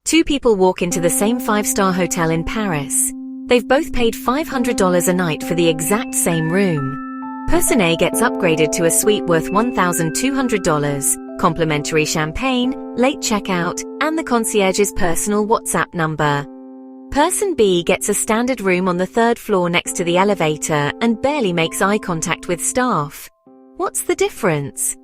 Two people walk into the same five-star hotel in Paris. They've both paid $500 a night for the exact same room. Person A gets upgraded to a suite worth $1,200, complimentary champagne, late checkout, and the concierge's personal WhatsApp number. Person B gets a standard room on the third floor next to the elevator and barely makes eye contact with staff. What's the difference?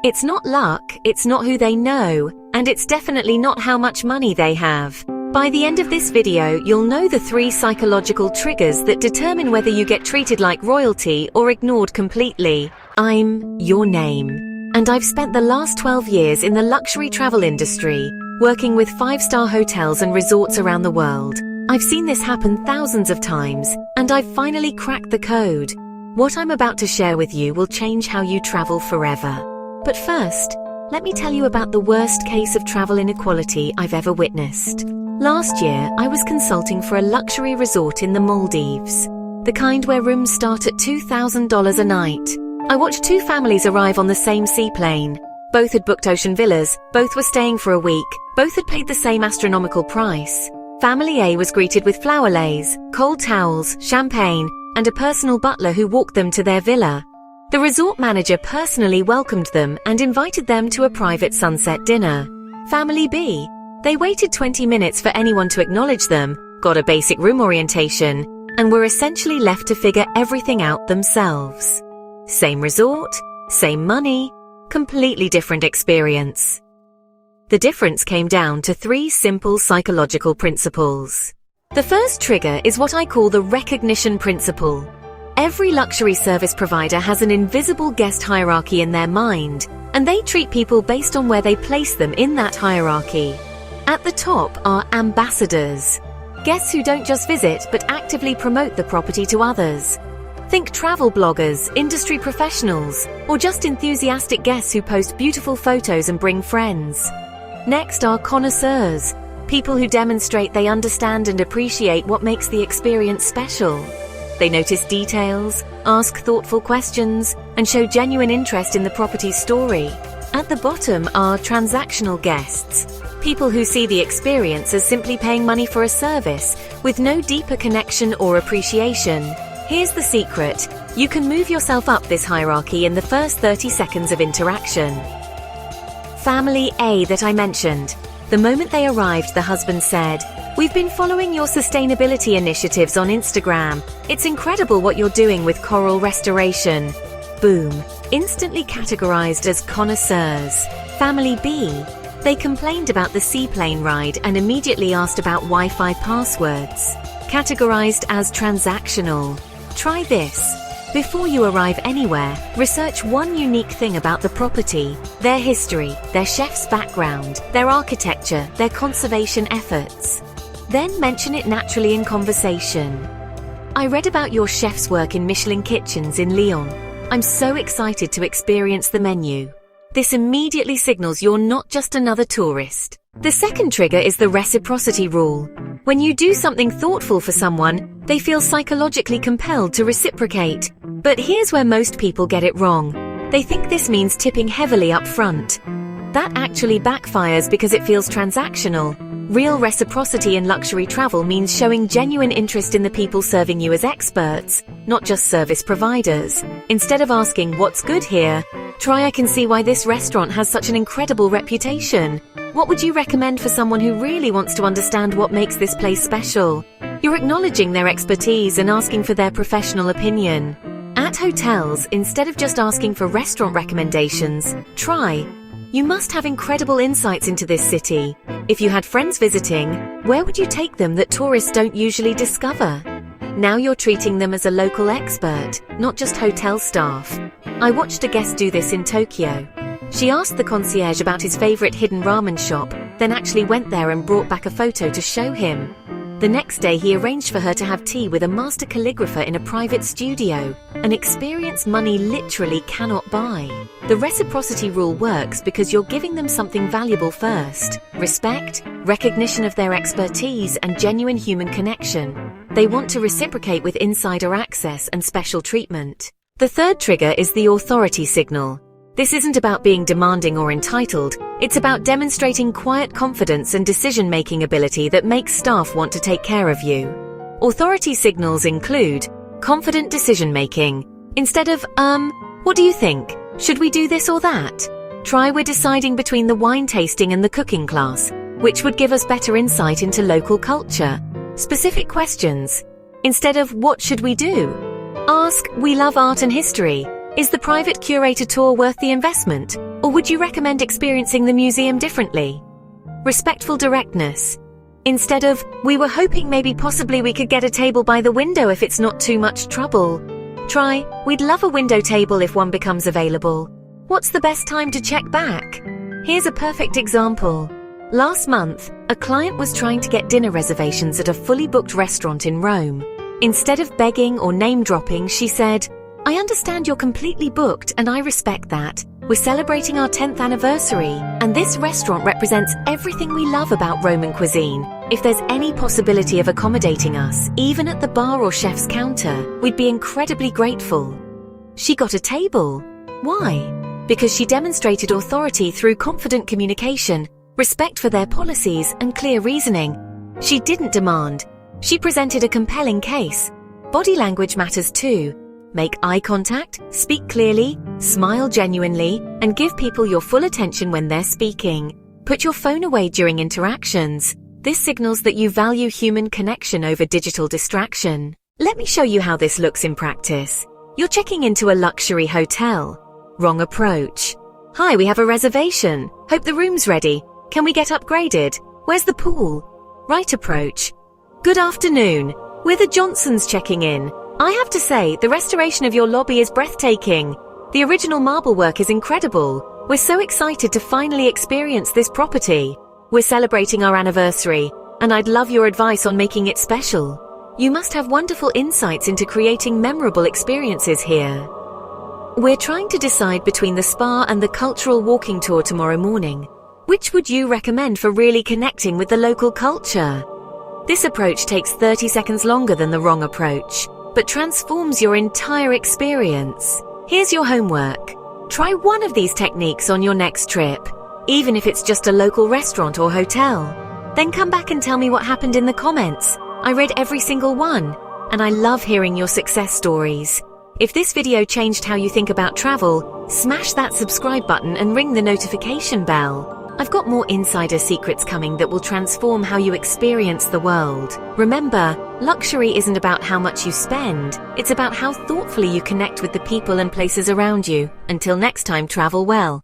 It's not luck, it's not who they know, and it's definitely not how much money they have. By the end of this video, you'll know the 3 psychological triggers that determine whether you get treated like royalty or ignored completely. I'm your name, and I've spent the last 12 years in the luxury travel industry, working with 5-star hotels and resorts around the world. I've seen this happen thousands of times, and I've finally cracked the code. What I'm about to share with you will change how you travel forever. But first, let me tell you about the worst case of travel inequality I've ever witnessed. Last year, I was consulting for a luxury resort in the Maldives, the kind where rooms start at $2,000 a night. I watched 2 families arrive on the same seaplane. Both had booked ocean villas, both were staying for a week, both had paid the same astronomical price. Family A was greeted with flower leis, cold towels, champagne, and a personal butler who walked them to their villa. The resort manager personally welcomed them and invited them to a private sunset dinner. Family B, they waited 20 minutes for anyone to acknowledge them, got a basic room orientation, and were essentially left to figure everything out themselves. Same resort, same money, completely different experience. The difference came down to 3 simple psychological principles. The first trigger is what I call the recognition principle. Every luxury service provider has an invisible guest hierarchy in their mind, and they treat people based on where they place them in that hierarchy. At the top are ambassadors, guests who don't just visit but actively promote the property to others. Think travel bloggers, industry professionals, or just enthusiastic guests who post beautiful photos and bring friends. Next are connoisseurs, people who demonstrate they understand and appreciate what makes the experience special. They notice details, ask thoughtful questions, and show genuine interest in the property's story. At the bottom are transactional guests, people who see the experience as simply paying money for a service, with no deeper connection or appreciation. Here's the secret: you can move yourself up this hierarchy in the first 30 seconds of interaction. Family A that I mentioned. The moment they arrived, the husband said, "We've been following your sustainability initiatives on Instagram. It's incredible what you're doing with coral restoration." Boom. Instantly categorized as connoisseurs. Family B. They complained about the seaplane ride and immediately asked about Wi-Fi passwords. Categorized as transactional. Try this. Before you arrive anywhere, research one unique thing about the property, their history, their chef's background, their architecture, their conservation efforts. Then mention it naturally in conversation. "I read about your chef's work in Michelin kitchens in Lyon. I'm so excited to experience the menu." This immediately signals you're not just another tourist. The second trigger is the Reciprocity Rule. When you do something thoughtful for someone, they feel psychologically compelled to reciprocate. But here's where most people get it wrong. They think this means tipping heavily up front. That actually backfires because it feels transactional. Real reciprocity in luxury travel means showing genuine interest in the people serving you as experts, not just service providers. Instead of asking, "What's good here?" try, "I can see why this restaurant has such an incredible reputation. What would you recommend for someone who really wants to understand what makes this place special?" You're acknowledging their expertise and asking for their professional opinion. At hotels, instead of just asking for restaurant recommendations, try, "You must have incredible insights into this city. If you had friends visiting, where would you take them that tourists don't usually discover?" Now you're treating them as a local expert, not just hotel staff. I watched a guest do this in Tokyo. She asked the concierge about his favorite hidden ramen shop, then actually went there and brought back a photo to show him. The next day he arranged for her to have tea with a master calligrapher in a private studio, an experience money literally cannot buy. The Reciprocity Rule works because you're giving them something valuable first: respect, recognition of their expertise, and genuine human connection. They want to reciprocate with insider access and special treatment. The third trigger is the authority signal. This isn't about being demanding or entitled, it's about demonstrating quiet confidence and decision-making ability that makes staff want to take care of you. Authority signals include confident decision-making. Instead of, what do you think? Should we do this or that? Try we're deciding between the wine tasting and the cooking class, which would give us better insight into local culture. Specific questions. Instead of, what should we do? Ask, we love art and history. Is the private curator tour worth the investment, or would you recommend experiencing the museum differently? Respectful directness. Instead of, we were hoping maybe possibly we could get a table by the window if it's not too much trouble. Try, we'd love a window table if one becomes available. What's the best time to check back? Here's a perfect example. Last month, a client was trying to get dinner reservations at a fully booked restaurant in Rome. Instead of begging or name-dropping, she said, I understand you're completely booked and I respect that. We're celebrating our 10th anniversary, and this restaurant represents everything we love about Roman cuisine. If there's any possibility of accommodating us, even at the bar or chef's counter, we'd be incredibly grateful. She got a table. Why? Because she demonstrated authority through confident communication, respect for their policies, and clear reasoning. She didn't demand. She presented a compelling case. Body language matters too. Make eye contact, speak clearly, smile genuinely, and give people your full attention when they're speaking. Put your phone away during interactions. This signals that you value human connection over digital distraction. Let me show you how this looks in practice. You're checking into a luxury hotel. Wrong approach. Hi, we have a reservation. Hope the room's ready. Can we get upgraded? Where's the pool? Right approach. Good afternoon. We're the Johnsons checking in. I have to say, the restoration of your lobby is breathtaking. The original marble work is incredible. We're so excited to finally experience this property. We're celebrating our anniversary, and I'd love your advice on making it special. You must have wonderful insights into creating memorable experiences here. We're trying to decide between the spa and the cultural walking tour tomorrow morning. Which would you recommend for really connecting with the local culture? This approach takes 30 seconds longer than the wrong approach, but transforms your entire experience. Here's your homework. Try one of these techniques on your next trip, even if it's just a local restaurant or hotel. Then come back and tell me what happened in the comments. I read every single one, and I love hearing your success stories. If this video changed how you think about travel, smash that subscribe button and ring the notification bell. I've got more insider secrets coming that will transform how you experience the world. Remember, luxury isn't about how much you spend, it's about how thoughtfully you connect with the people and places around you. Until next time, travel well.